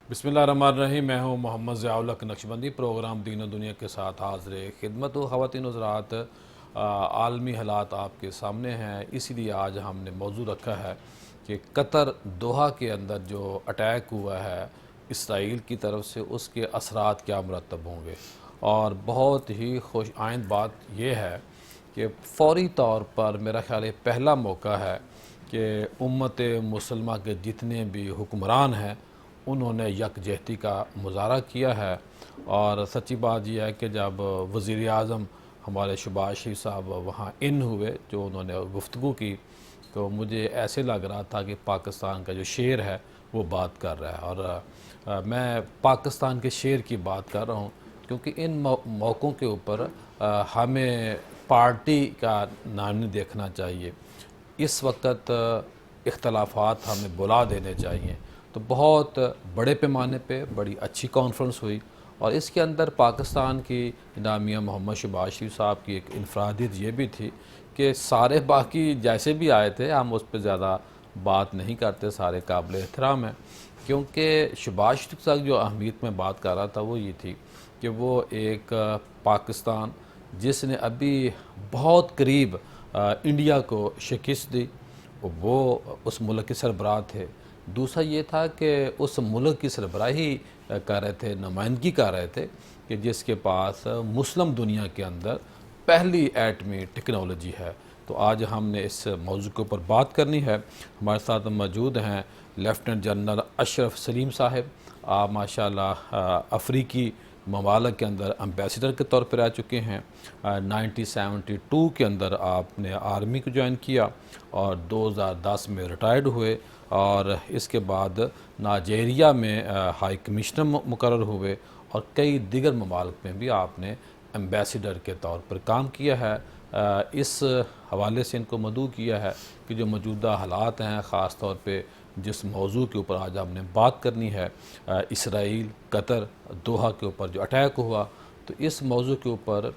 بسم اللہ الرحمن الرحیم. میں ہوں محمد ضیاء الحق نقشبندی. پروگرام دین و دنیا کے ساتھ حاضر خدمت و خواتین و حضرات. عالمی حالات آپ کے سامنے ہیں، اسی لیے آج ہم نے موضوع رکھا ہے کہ قطر دوحہ کے اندر جو اٹیک ہوا ہے اسرائیل کی طرف سے، اس کے اثرات کیا مرتب ہوں گے. اور بہت ہی خوش آئند بات یہ ہے کہ فوری طور پر میرا خیال ہے پہلا موقع ہے کہ امت مسلمہ کے جتنے بھی حکمران ہیں انہوں نے یکجہتی کا مظاہرہ کیا ہے. اور سچی بات یہ ہے کہ جب وزیر اعظم ہمارے شہباز شریف صاحب وہاں ہوئے، جو انہوں نے گفتگو کی، تو مجھے ایسے لگ رہا تھا کہ پاکستان کا جو شیر ہے وہ بات کر رہا ہے. اور میں پاکستان کے شیر کی بات کر رہا ہوں کیونکہ ان موقعوں کے اوپر ہمیں پارٹی کا نام نہیں دیکھنا چاہیے. اس وقت اختلافات ہمیں بلا دینے چاہیے. تو بہت بڑے پیمانے پہ بڑی اچھی کانفرنس ہوئی، اور اس کے اندر پاکستان کی نامیہ محمد شہباز شریف صاحب کی ایک انفرادیت یہ بھی تھی کہ سارے باقی جیسے بھی آئے تھے ہم اس پہ زیادہ بات نہیں کرتے، سارے قابل احترام ہیں. کیونکہ شہباز شریف صاحب جو اہمیت میں بات کر رہا تھا وہ یہ تھی کہ وہ ایک پاکستان جس نے ابھی بہت قریب انڈیا کو شکست دی، وہ اس ملک کے سربراہ تھے. دوسرا یہ تھا کہ اس ملک کی سربراہی کر رہے تھے، نمائندگی کر رہے تھے کہ جس کے پاس مسلم دنیا کے اندر پہلی ایٹمی ٹیکنالوجی ہے. تو آج ہم نے اس موضوع کے اوپر بات کرنی ہے. ہمارے ساتھ موجود ہیں لیفٹیننٹ جنرل اشرف سلیم صاحب. آپ ماشاءاللہ افریقی ممالک کے اندر امبیسڈر کے طور پر رہ چکے ہیں. 1972 کے اندر آپ نے آرمی کو جوائن کیا اور 2010 میں ریٹائرڈ ہوئے، اور اس کے بعد نائجیریا میں ہائی کمشنر مقرر ہوئے، اور کئی دیگر ممالک میں بھی آپ نے امبیسڈر کے طور پر کام کیا ہے. اس حوالے سے ان کو مدعو کیا ہے کہ جو موجودہ حالات ہیں، خاص طور پہ جس موضوع کے اوپر آج ہم نے بات کرنی ہے، اسرائیل قطر دوحہ کے اوپر جو اٹیک ہوا، تو اس موضوع کے اوپر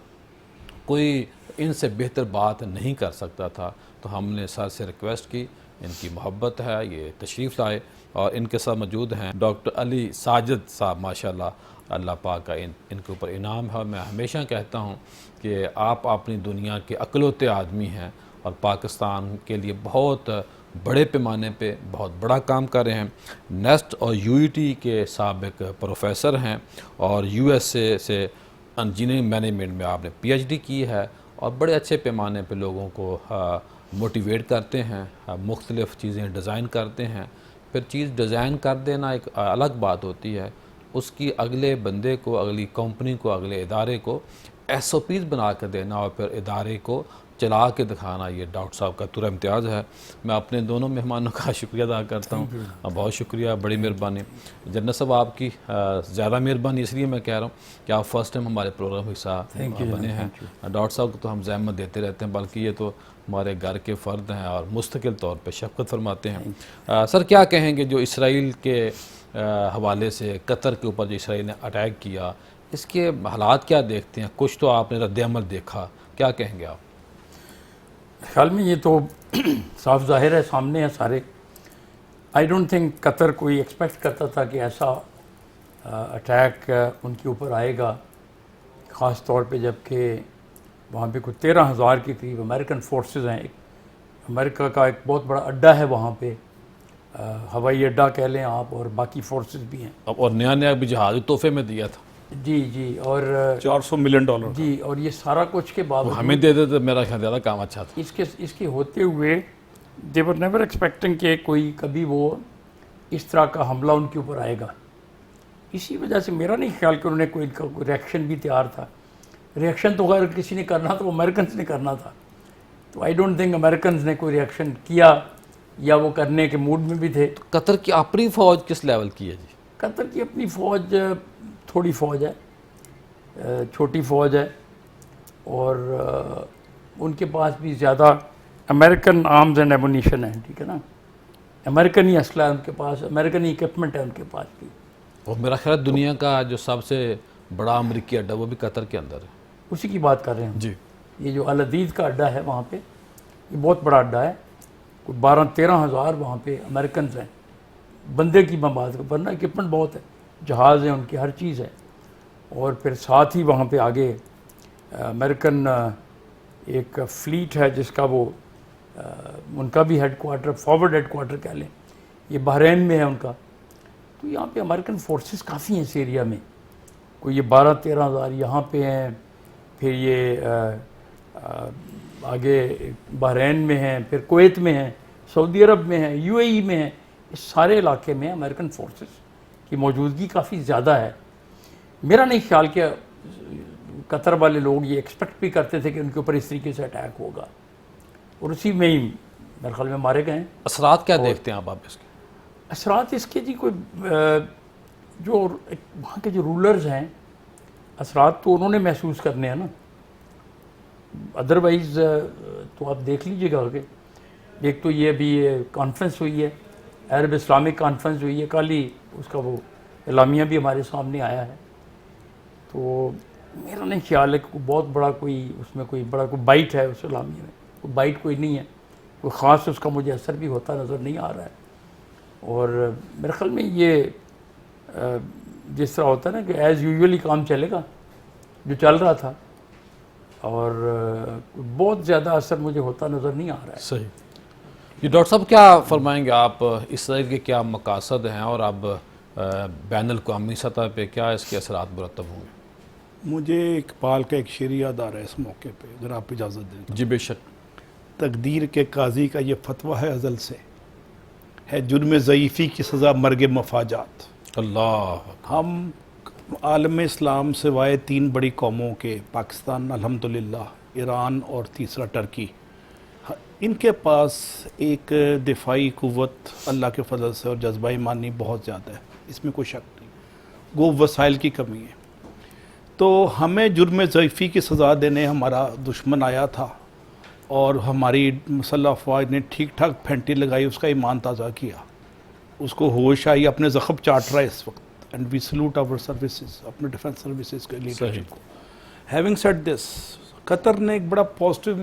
کوئی ان سے بہتر بات نہیں کر سکتا تھا. تو ہم نے سر سے ریکویسٹ کی، ان کی محبت ہے یہ تشریف لائے، اور ان کے ساتھ موجود ہیں ڈاکٹر علی ساجد صاحب. ماشاءاللہ اللہ پاک کا ان کے اوپر انعام ہے. میں ہمیشہ کہتا ہوں کہ آپ اپنی دنیا کے اکلوتے آدمی ہیں اور پاکستان کے لیے بہت بڑے پیمانے پہ بہت بڑا کام کر رہے ہیں. نیسٹ اور UET کے سابق پروفیسر ہیں، اور USA سے انجینئرنگ مینجمنٹ میں آپ نے PhD کی ہے، اور بڑے اچھے پیمانے پہ لوگوں کو موٹیویٹ کرتے ہیں، مختلف چیزیں ڈیزائن کرتے ہیں. پھر چیز ڈیزائن کر دینا ایک الگ بات ہوتی ہے، اس کی اگلے بندے کو، اگلی کمپنی کو، اگلے ادارے کو SOPs بنا کے دینا، اور پھر ادارے کو چلا کے دکھانا، یہ ڈاکٹر صاحب کا ترا امتیاز ہے. میں اپنے دونوں مہمانوں کا شکریہ ادا کرتا ہوں. بہت شکریہ، بڑی مہربانی. جنرل صاحب آپ کی زیادہ مہربانی اس لیے میں کہہ رہا ہوں کہ آپ فرسٹ ٹائم ہمارے پروگرام کا حصہ بنے ہیں. ڈاکٹر صاحب کو تو ہم زحمت دیتے رہتے ہیں، بلکہ یہ تو ہمارے گھر کے فرد ہیں اور مستقل طور پہ شفقت فرماتے ہیں. سر کیا کہیں گے جو اسرائیل کے حوالے سے قطر کے اوپر جو اسرائیل نے اٹیک کیا، اس کے حالات کیا دیکھتے ہیں؟ کچھ تو آپ نے رد عمل دیکھا، کیا کہیں گے آپ؟ خیال میں یہ تو صاف ظاہر ہے، سامنے ہے سارے. آئی ڈونٹ تھنک قطر کوئی ایکسپیکٹ کرتا تھا کہ ایسا اٹیک ان کے اوپر آئے گا، خاص طور پہ جب کہ وہاں پہ کوئی 13,000 کے قریب امریکن فورسز ہیں. امریکہ کا ایک بہت بڑا اڈا ہے وہاں پہ، ہوائی اڈا کہہ لیں آپ، اور باقی فورسز بھی ہیں. اور نیا بھی جہاز تحفے میں دیا تھا. جی اور $400 ملین. جی، اور یہ سارا کچھ کے وہ باوجود ہمیں دے دیتے میرا خیال زیادہ کام اچھا تھا. اس کے ہوتے ہوئے دے ور نیور ایکسپیکٹنگ کہ کوئی کبھی وہ اس طرح کا حملہ ان کے اوپر آئے گا. اسی وجہ سے میرا نہیں خیال کہ انہوں نے کوئی ریئیکشن بھی تیار تھا. ریئیکشن تو غیر کسی نے کرنا تھا، وہ امریکنز نے کرنا تھا. تو آئی ڈونٹ تھنک امریکنز نے کوئی ریئیکشن کیا، یا وہ کرنے کے موڈ میں بھی تھے. قطر کی اپنی فوج کس لیول کی ہے جی؟ قطر کی اپنی فوج تھوڑی فوج ہے، چھوٹی فوج ہے، اور ان کے پاس بھی زیادہ امریکن آرمز اینڈ ایمونیشن ہے. ٹھیک ہے نا، امریکن ہی اسلحہ ہے ان کے پاس، امریکن ہی اکوپمنٹ ہے ان کے پاس بھی. اور میرا خیال دنیا کا جو سب سے بڑا امریکی اڈا وہ بھی قطر کے اندر ہے. اسی کی بات کر رہے ہیں جی. یہ جو العدید کا اڈا ہے وہاں پہ، یہ بہت بڑا اڈا ہے. کوئی 12-13 ہزار وہاں پہ امریکنز ہیں. بندے کی میں بات کروں، ورنہ اکوپمنٹ بہت ہے. جہاز ہیں ان کی ہر چیز ہے. اور پھر ساتھ ہی وہاں پہ آگے امریکن ایک فلیٹ ہے جس کا وہ ان کا بھی headquarter, forward headquarter کہہ لیں، یہ بحرین میں ہے ان کا. تو یہاں پہ امریکن فورسز کافی ہیں اس ایریا میں، کوئی یہ 12-13 ہزار یہاں پہ ہیں، پھر یہ آگے بحرین میں ہیں، پھر کویت میں ہیں، سعودی عرب میں ہیں، یو اے ای میں ہیں. اس سارے علاقے میں امریکن فورسز کی موجودگی کافی زیادہ ہے. میرا نہیں خیال کہ قطر والے لوگ یہ ایکسپیکٹ بھی کرتے تھے کہ ان کے اوپر اس طریقے سے اٹیک ہوگا، اور اسی میں ہی میرے خیال میں مارے گئے ہیں. اثرات کیا دیکھتے ہیں آپ اس کے؟ اثرات اس کے جی کوئی جو وہاں کے جو رولرز ہیں، اثرات تو انہوں نے محسوس کرنے ہیں نا. ادروائز تو آپ دیکھ لیجئے گا کہ ایک تو یہ ابھی کانفرنس ہوئی ہے، عرب اسلامک کانفرنس ہوئی ہے، کل ہی اس کا وہ اعلامیہ بھی ہمارے سامنے آیا ہے. تو میرا نہیں خیال ہے کہ بہت بڑا کوئی اس میں کوئی بڑا کوئی بائٹ ہے اس اعلامیہ میں، کوئی بائٹ کوئی نہیں ہے، کوئی خاص اس کا مجھے اثر بھی ہوتا نظر نہیں آ رہا ہے. اور میرے خیال میں یہ جس طرح ہوتا ہے نا کہ ایز یوزولی کام چلے گا جو چل رہا تھا، اور بہت زیادہ اثر مجھے ہوتا نظر نہیں آ رہا ہے. صحیح. یہ ڈاکٹر صاحب کیا فرمائیں گے آپ، اس طرح کے کیا مقاصد ہیں اور اب بین الاقوامی سطح پہ کیا اس کے اثرات مرتب ہوں گے؟ مجھے اقبال کا ایک شعر یاد آ رہا ہے اس موقع پہ، اگر آپ اجازت دیں. جی بے شک. تقدیر کے قاضی کا یہ فتویٰ ہے ازل سے، ہے جرم ضعیفی کی سزا مرگ مفاجات. اللہ. ہم عالم اسلام سوائے 3 بڑی قوموں کے، پاکستان الحمدللہ، ایران اور تیسرا ٹرکی، ان کے پاس ایک دفاعی قوت اللہ کے فضل سے اور جذبہ ایمانی بہت زیادہ ہے، اس میں کوئی شک نہیں. گو وسائل کی کمی ہے. تو ہمیں جرم ضعیفی کی سزا دینے ہمارا دشمن آیا تھا، اور ہماری مسلح افواج نے ٹھیک ٹھاک پھینٹی لگائی، اس کا ایمان تازہ کیا، اس کو ہوش آئی، اپنے زخم چاٹ رہا ہے اس وقت. And we salute our services, اپنے ڈیفنس سروسز کے لیڈرشپ کو. ہیونگ سیڈ دس، قطر نے ایک بڑا پازیٹیو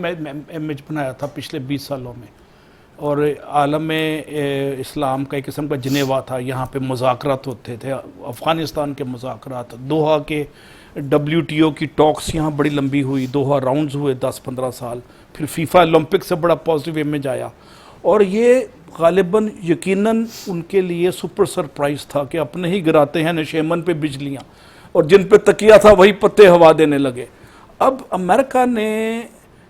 امیج بنایا تھا پچھلے 20 سالوں میں، اور عالم اسلام کا ایک قسم کا جنیوا تھا. یہاں پہ مذاکرات ہوتے تھے، افغانستان کے مذاکرات، دوحہ کے WTO کی ٹاکس یہاں بڑی لمبی ہوئی، دوحہ راؤنڈز ہوئے 10-15 سال، پھر فیفا اولمپک سے بڑا پازیٹیو امیج آیا. اور یہ غالباً یقیناً ان کے لیے سپر سرپرائز تھا کہ اپنے ہی گراتے ہیں نشیمن پہ بجلیاں، اور جن پہ تکیہ تھا وہی پتے ہوا دینے لگے. اب امریکہ نے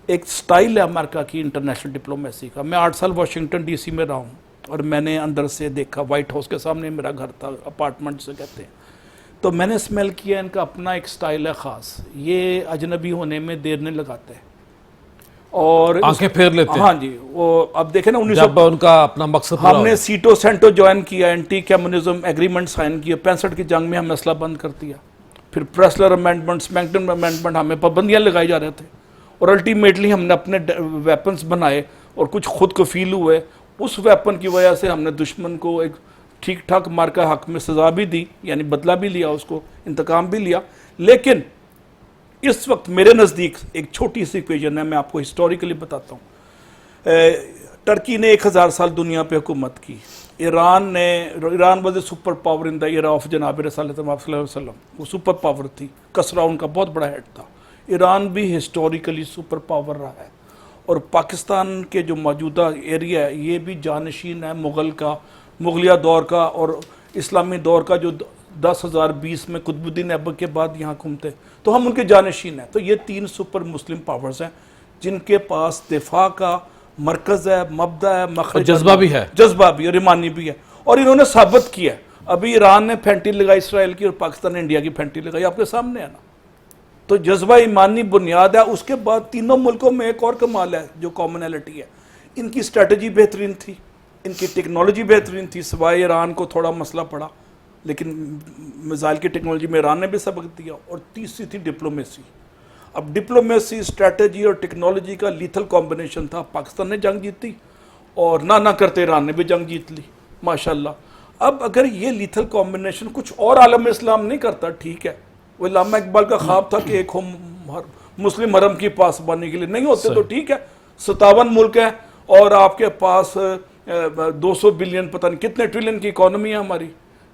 ایک سٹائل ہے امریکہ کی انٹرنیشنل ڈپلومیسی کا. میں 8 سال واشنگٹن DC میں رہا ہوں، اور میں نے اندر سے دیکھا، وائٹ ہاؤس کے سامنے میرا گھر تھا، اپارٹمنٹ سے کہتے ہیں، تو میں نے اسمیل کیا ان کا اپنا ایک سٹائل ہے خاص. یہ اجنبی ہونے میں دیر نہیں لگاتے ہیں، اور آنکھیں پھیر لیتے ہیں. ہاں جی. وہ اب دیکھیں نا، جب ان کا اپنا مقصد ہم نے سیٹو سینٹو جوائن کیا، اینٹی کمیونزم ایگریمنٹ سائن کیا، 65 کی جنگ میں ہم نے اسلحہ بند کر دیا، پھر پریسلر امینڈمنٹ، اسمینگٹن امینڈمنٹ، ہمیں پابندیاں لگائی جا رہے تھے، اور الٹیمیٹلی ہم نے اپنے ویپنز بنائے اور کچھ خود کفیل ہوئے. اس ویپن کی وجہ سے ہم نے دشمن کو ایک ٹھیک ٹھاک مارکا حق میں سزا بھی دی، یعنی بدلہ بھی لیا، اس کو انتقام بھی لیا. لیکن اس وقت میرے نزدیک ایک چھوٹی سی ایکویژن ہے، میں آپ کو ہسٹوریکلی بتاتا ہوں. ٹرکی نے 1000 سال دنیا پہ حکومت کی. Iran was a super power in the era of جناب رسالت صلی اللہ علیہ وسلم. وہ سپر پاور تھی، کسرا ان کا بہت بڑا ہیڈ تھا. ایران بھی ہسٹوریکلی سپر پاور رہا ہے، اور پاکستان کے جو موجودہ ایریا ہے یہ بھی جانشین ہے مغلیہ دور کا اور اسلامی دور کا، جو 10,020 میں قطب الدین ایبک کے بعد یہاں گھومتے، تو ہم ان کے جانشین ہیں. تو یہ 3 سپر مسلم پاورز ہیں جن کے پاس دفاع کا مرکز ہے، مبدا ہے، مخرج، جذبہ بھی ہے، جذبہ بھی اور ایمانی بھی ہے. اور انہوں نے ثابت کیا ہے. ابھی ایران نے پھینٹی لگائی اسرائیل کی، اور پاکستان نے انڈیا کی پھینٹی لگائی، آپ کے سامنے ہے نا. تو جذبہ ایمانی بنیاد ہے. اس کے بعد تینوں ملکوں میں ایک اور کمال ہے جو کامنالٹی ہے، ان کی اسٹریٹجی بہترین تھی، ان کی ٹیکنالوجی بہترین تھی. سوائے ایران کو تھوڑا مسئلہ پڑا، لیکن میزائل کی ٹیکنالوجی میں ایران نے بھی سبق دیا. اور تیسری تھی ڈپلومیسی. اب ڈپلومیسی، اسٹریٹجی اور ٹیکنالوجی کا لیتھل کمبینیشن تھا. پاکستان نے جنگ جیتی، اور نہ کرتے ایران نے بھی جنگ جیت لی، ماشاءاللہ. اب اگر یہ لیتھل کمبینیشن کچھ اور عالم اسلام نہیں کرتا، ٹھیک ہے، وہ علامہ اقبال کا خواب تھا کہ ایک مسلم حرم کی پاسبانی کے لیے نہیں ہوتے تو ٹھیک ہے. 57 ملک ہیں، اور آپ کے پاس 200 بلین، پتہ نہیں کتنے ٹریلین کی اکانومی ہے ہماری.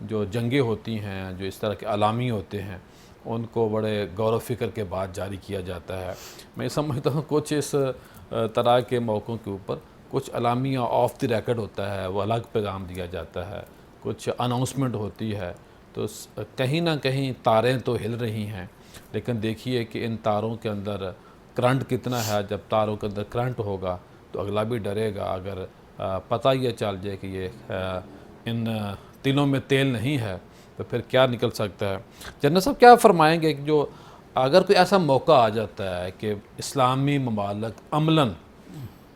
جو جنگیں ہوتی ہیں، جو اس طرح کے علامی ہوتے ہیں، ان کو بڑے غور و فکر کے بعد جاری کیا جاتا ہے۔ میں سمجھتا ہوں کچھ اس طرح کے موقعوں کے اوپر کچھ اعلامیہ آف دی ریکارڈ ہوتا ہے، وہ الگ پیغام دیا جاتا ہے، کچھ اناؤنسمنٹ ہوتی ہے، تو کہیں نہ کہیں تاریں تو ہل رہی ہیں، لیکن دیکھیے کہ ان تاروں کے اندر کرنٹ کتنا ہے۔ جب تاروں کے اندر کرنٹ ہوگا تو اگلا بھی ڈرے گا۔ اگر پتہ یہ چل جائے کہ یہ ان تلوں میں تیل نہیں ہے تو پھر کیا نکل سکتا ہے۔ جنرل صاحب کیا فرمائیں گے کہ جو اگر کوئی ایسا موقع آ جاتا ہے کہ اسلامی ممالک عملاً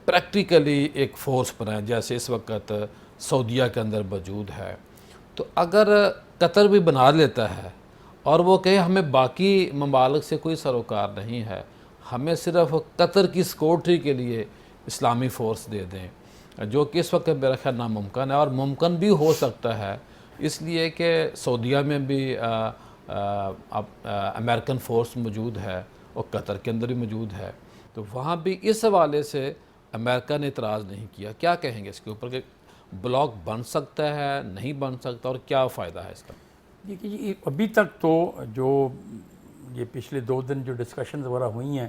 پریکٹیکلی ایک فورس بنائے، جیسے اس وقت سعودیہ کے اندر موجود ہے، تو اگر قطر بھی بنا لیتا ہے اور وہ کہے ہمیں باقی ممالک سے کوئی سروکار نہیں ہے، ہمیں صرف قطر کی سیکورٹی کے لیے اسلامی فورس دے دیں، جو کہ اس وقت میرا خیال ناممکن ہے، اور ممکن بھی ہو سکتا ہے اس لیے کہ سعودیہ میں بھی امریکن فورس موجود ہے اور قطر کے اندر بھی موجود ہے، تو وہاں بھی اس حوالے سے امریکہ نے اعتراض نہیں کیا۔ کیا کہیں گے اس کے اوپر کہ بلاک بن سکتا ہے، نہیں بن سکتا، اور کیا فائدہ ہے اس کا؟ دیکھیے جی، ابھی تک تو جو یہ پچھلے 2 دن جو ڈسکشنز وغیرہ ہوئی ہیں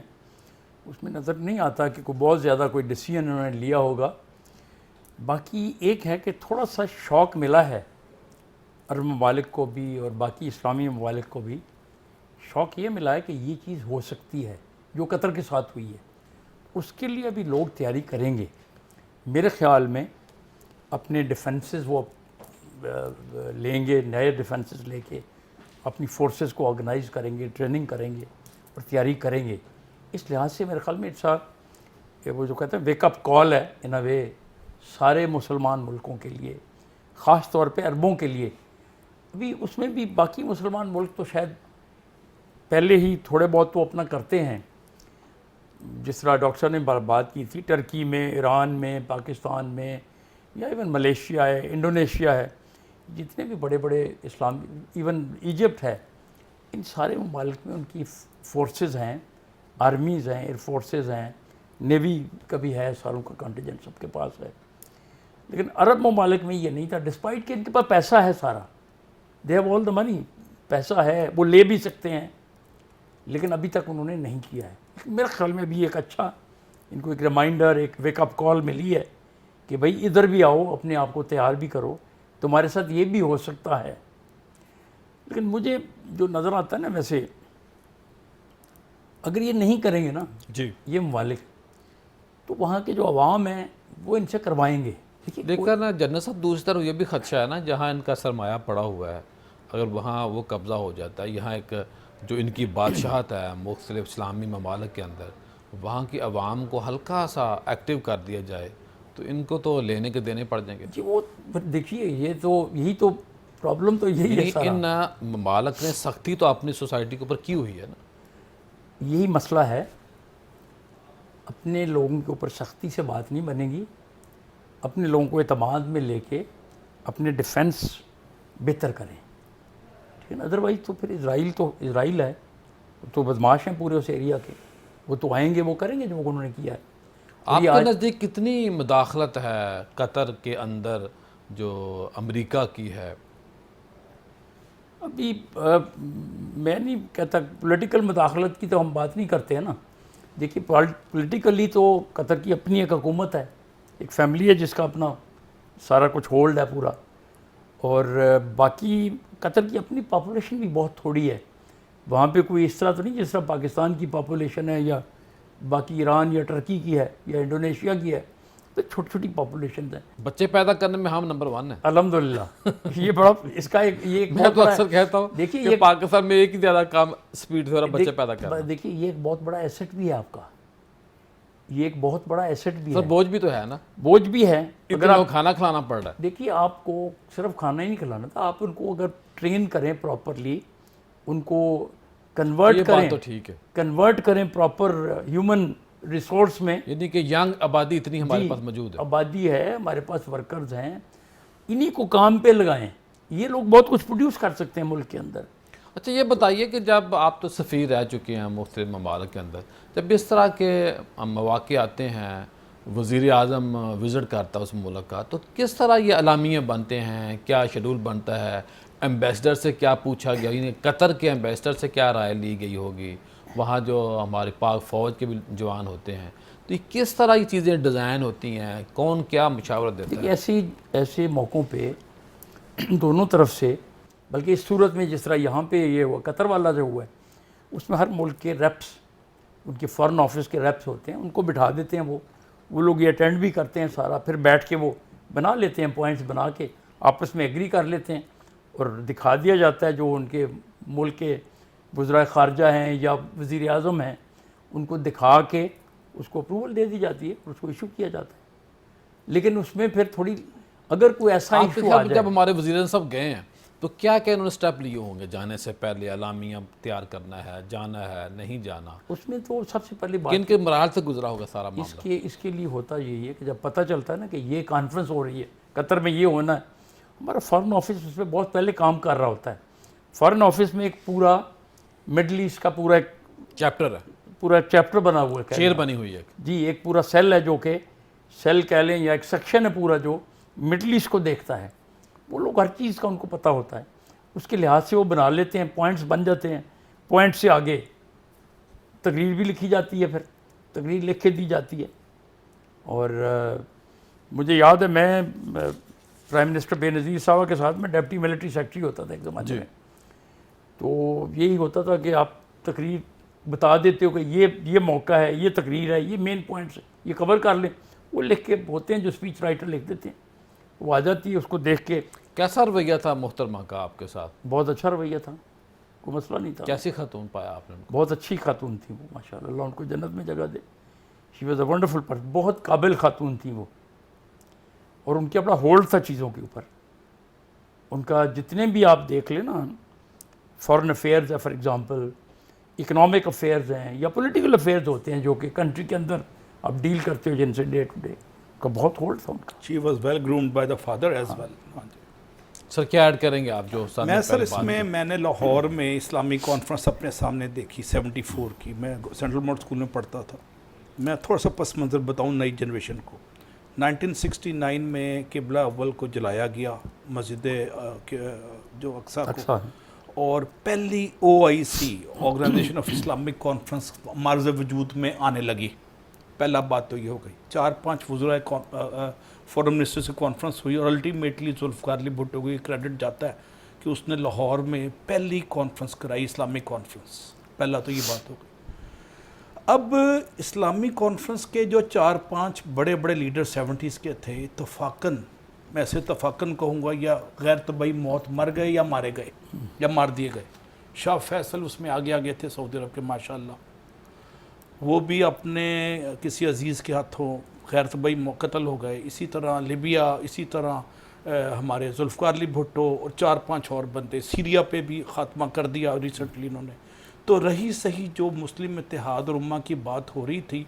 اس میں نظر نہیں آتا کہ کوئی بہت زیادہ کوئی ڈیسیژن انہوں نے لیا ہوگا۔ باقی ایک ہے کہ تھوڑا سا شوق ملا ہے عرب ممالک کو بھی اور باقی اسلامی ممالک کو بھی، شوق یہ ملا ہے کہ یہ چیز ہو سکتی ہے جو قطر کے ساتھ ہوئی ہے، اس کے لیے ابھی لوگ تیاری کریں گے میرے خیال میں۔ اپنے ڈیفنسز وہ لیں گے، نئے ڈیفنسز لے کے اپنی فورسز کو آرگنائز کریں گے، ٹریننگ کریں گے اور تیاری کریں گے۔ اس لحاظ سے میرے خیال میں کہ وہ جو کہتے ہیں ویک اپ کال ہے ان اے وے سارے مسلمان ملکوں کے لیے، خاص طور پہ عربوں کے لیے۔ ابھی اس میں بھی باقی مسلمان ملک تو شاید پہلے ہی تھوڑے بہت تو اپنا کرتے ہیں، جس طرح ڈاکٹر صاحب نے بات کی تھی ٹرکی میں، ایران میں، پاکستان میں، یا ایون ملیشیا ہے، انڈونیشیا ہے، جتنے بھی بڑے بڑے ایون ایجپٹ ہے، ان سارے ممالک میں ان کی فورسز ہیں، آرمیز ہیں، ایئر فورسز ہیں، نیوی کا بھی ہے، ساروں کا کنٹینجنٹ سب کے پاس ہے۔ لیکن عرب ممالک میں یہ نہیں تھا، ڈسپائٹ کہ ان کے پاس پیسہ ہے سارا، دے ہیو آل دا منی، پیسہ ہے، وہ لے بھی سکتے ہیں، لیکن ابھی تک انہوں نے نہیں کیا ہے۔ میرے خیال میں بھی ایک اچھا ان کو ایک ریمائنڈر، ایک ویک اپ کال ملی ہے کہ بھائی ادھر بھی آؤ، اپنے آپ کو تیار بھی کرو، تمہارے ساتھ یہ بھی ہو سکتا ہے۔ لیکن مجھے جو نظر آتا ہے نا، ویسے اگر یہ نہیں کریں گے نا جی، یہ ممالک، تو وہاں کے جو عوام ہیں وہ ان سے کروائیں گے۔ دیکھا نا جنرل صاحب، دوسری طرف یہ بھی خدشہ ہے نا، جہاں ان کا سرمایہ پڑا ہوا ہے، اگر وہاں وہ قبضہ ہو جاتا ہے، یہاں ایک جو ان کی بادشاہت ہے مختلف اسلامی ممالک کے اندر، وہاں کی عوام کو ہلکا سا ایکٹیو کر دیا جائے تو ان کو تو لینے کے دینے پڑ جائیں گے۔ جی وہ دیکھیے، یہی تو پرابلم تو یہی ہے سارا۔ ان ممالک نے سختی تو اپنی سوسائٹی کے اوپر کی ہوئی ہے نا، یہی مسئلہ ہے، اپنے لوگوں کے اوپر سختی سے بات نہیں بنے گی، اپنے لوگوں کو اعتماد میں لے کے اپنے ڈیفنس بہتر کریں، ٹھیک ہے نا۔ ادروائز تو پھر اسرائیل ہے، تو بدماش ہیں پورے اس ایریا کے، وہ تو آئیں گے، وہ کریں گے جو انہوں نے کیا ہے۔ آپ کے نزدیک کتنی مداخلت ہے قطر کے اندر جو امریکہ کی ہے؟ ابھی میں نہیں کہتا، پولیٹیکل مداخلت کی تو ہم بات نہیں کرتے ہیں نا۔ دیکھیے پولیٹیکلی تو قطر کی اپنی ایک حکومت ہے، ایک فیملی ہے جس کا اپنا سارا کچھ ہولڈ ہے پورا، اور باقی قطر کی اپنی پاپولیشن بھی بہت تھوڑی ہے، وہاں پہ کوئی اس طرح تو نہیں جس طرح پاکستان کی پاپولیشن ہے، یا باقی ایران یا ٹرکی کی ہے یا انڈونیشیا کی ہے، تو چھوٹی چھوٹی پاپولیشنز ہیں۔ بچے پیدا کرنے میں ہم نمبر 1 ہیں الحمدللہ۔ یہ بڑا اس کا ایک میں تو اکثر کہتا ہوں دیکھیے کہ پاکستان میں ایک ہی زیادہ کام سپیڈ سے ہو رہا بچے پیدا کرنا۔ دیکھیے یہ ایک بہت بڑا ایسٹ بھی ہے آپ کا، یہ ایک بہت بڑا ایسٹ بھی سر ہے، بوجھ بھی تو ہے نا، بوجھ بھی ہے۔ اگر آپ کھانا کھلانا پڑ رہا ہے۔ دیکھیے آپ کو صرف کھانا ہی نہیں کھلانا تھا، آپ ان کو اگر ٹرین کریں پراپرلی، ان کو کنورٹ یہ کریں، بات تو ٹھیک ہے، کنورٹ کریں پراپر ہیومن ریسورس میں، یعنی کہ ینگ آبادی اتنی ہمارے پاس موجود ہے، آبادی ہے، ہمارے پاس ورکرز ہیں، انہی کو کام پہ لگائیں، یہ لوگ بہت کچھ پروڈیوس کر سکتے ہیں ملک کے اندر۔ اچھا یہ بتائیے کہ جب آپ تو سفیر رہ چکے ہیں مختلف ممالک کے اندر، جب اس طرح کے مواقع آتے ہیں وزیر اعظم وزٹ کرتا ہے اس ملک کا، تو کس طرح یہ اعلامیے بنتے ہیں، کیا شیڈول بنتا ہے، ایمبیسڈر سے کیا پوچھا گیا، یعنی قطر کے ایمبیسڈر سے کیا رائے لی گئی ہوگی، وہاں جو ہمارے پاک فوج کے بھی جوان ہوتے ہیں، تو یہ کس طرح یہ چیزیں ڈیزائن ہوتی ہیں، کون کیا مشاورت دیتا ہے؟ ایسے موقعوں پہ دونوں طرف سے، بلکہ اس صورت میں جس طرح یہاں پہ یہ ہوا قطر والا جو ہوا ہے، اس میں ہر ملک کے ریپس، ان کے فارن آفس کے ریپس ہوتے ہیں، ان کو بٹھا دیتے ہیں، وہ لوگ یہ اٹینڈ بھی کرتے ہیں سارا، پھر بیٹھ کے وہ بنا لیتے ہیں، پوائنٹس بنا کے آپس میں ایگری کر لیتے ہیں، اور دکھا دیا جاتا ہے جو ان کے ملک کے وزرائے خارجہ ہیں یا وزیر اعظم ہیں، ان کو دکھا کے اس کو اپروول دے دی جاتی ہے اور اس کو ایشو کیا جاتا ہے۔ لیکن اس میں پھر تھوڑی اگر کوئی ایسا آپ کے ایشو آ خیال میں جائے، جب ہمارے وزیر اعظم صاحب گئے ہیں تو کیا کیا انہوں نے سٹیپ لیے ہوں گے جانے سے پہلے، اعلامیہ تیار کرنا ہے، جانا ہے، نہیں جانا، اس میں تو سب سے پہلی بات کن کے مراحل سے گزرا ہوگا سارا معاملہ؟ اس کے لیے ہوتا یہی ہے کہ جب پتہ چلتا ہے نا کہ یہ کانفرنس ہو رہی ہے، قطر میں یہ ہونا ہے، ہمارا فارن آفس اس میں بہت پہلے کام کر رہا ہوتا ہے۔ فارن آفس میں ایک پورا مڈل ایسٹ کا پورا ایک چیپٹر بنا ہوا ہے، چیئر بنی ہوئی ہے۔ جی، ایک پورا سیل ہے جو کہ سیل کہہ لیں یا ایک سیکشن ہے پورا جو مڈل ایسٹ کو دیکھتا ہے، وہ لوگ ہر چیز کا ان کو پتہ ہوتا ہے، اس کے لحاظ سے وہ بنا لیتے ہیں، پوائنٹس بن جاتے ہیں، پوائنٹ سے آگے تقریر بھی لکھی جاتی ہے، پھر تقریر لکھ کے دی جاتی ہے۔ اور مجھے یاد ہے میں پرائم منسٹر بے نظیر صاحب کے ساتھ میں ڈیپٹی ملٹری سیکرٹری ہوتا تھا ایک زمانے میں، تو یہی ہوتا تھا کہ آپ تقریر بتا دیتے ہو کہ یہ موقع ہے، یہ تقریر ہے، یہ مین پوائنٹس ہے، یہ کور کر لیں، وہ لکھ کے ہوتے ہیں جو اسپیچ رائٹر لکھ دیتے ہیں، وہ آ جاتی ہے، اس کو دیکھ کے۔ کیسا رویہ تھا محترمہ کا آپ کے ساتھ؟ بہت اچھا رویہ تھا، کوئی مسئلہ نہیں تھا۔ کیسی خاتون پایا آپ نے ان کو؟ بہت اچھی خاتون تھی وہ، ماشاءاللہ، اللہ ان کو جنت میں جگہ دے۔ She was a wonderful person, بہت قابل خاتون تھی وہ، اور ان کے اپنا ہولڈ تھا چیزوں کے اوپر۔ ان کا جتنے بھی آپ دیکھ لیں نا، فارن افیئرز ہے فار ایگزامپل، اکنامک افیئرز ہیں یا پولیٹیکل افیئرز ہوتے ہیں جو کہ کنٹری کے اندر آپ ڈیل کرتے ہو جن سے ڈے ٹو ڈے، کا بہت ہولڈ تھا ان کا۔ She was well groomed by the father as well. ہاں جی سر کیا ایڈ کریں گے آپ جو میں سر اس میں نے لاہور میں اسلامی کانفرنس اپنے سامنے دیکھی 74 کی، میں سینٹرل موڈ اسکول میں پڑھتا تھا۔ میں تھوڑا سا پس منظر بتاؤں نئی جنریشن کو۔ 1969 میں قبلہ اول کو جلایا گیا مسجد جو اقصیٰ کو، اور پہلی OIC organisation of Islamic conference معرض وجود میں آنے لگی۔ پہلا بات تو یہ ہو گئی، 4-5 وزراء فارن منسٹر سے کانفرنس ہوئی، اور الٹیمیٹلی ذوالفقار علی بھٹو کو یہ کریڈٹ جاتا ہے کہ اس نے لاہور میں پہلی کانفرنس کرائی، اسلامک کانفرنس۔ پہلا تو یہ بات ہو گئی۔ اب اسلامی کانفرنس کے جو 4-5 بڑے بڑے لیڈر 70s کے تھے، اتفاقاً، میں اسے اتفاقاً کہوں گا، یا غیر طبعی موت مر گئے یا مارے گئے یا مار دیے گئے۔ شاہ فیصل اس میں آگے تھے سعودی عرب کے، ماشاءاللہ، وہ بھی اپنے کسی عزیز کے ہاتھوں غیر طبعی قتل ہو گئے۔ اسی طرح لیبیا، اسی طرح ہمارے ذوالفقار علی بھٹو اور 4-5 اور بندے، سیریا پہ بھی خاتمہ کر دیا ریسنٹلی انہوں نے۔ تو رہی صحیح جو مسلم اتحاد اور امہ کی بات ہو رہی تھی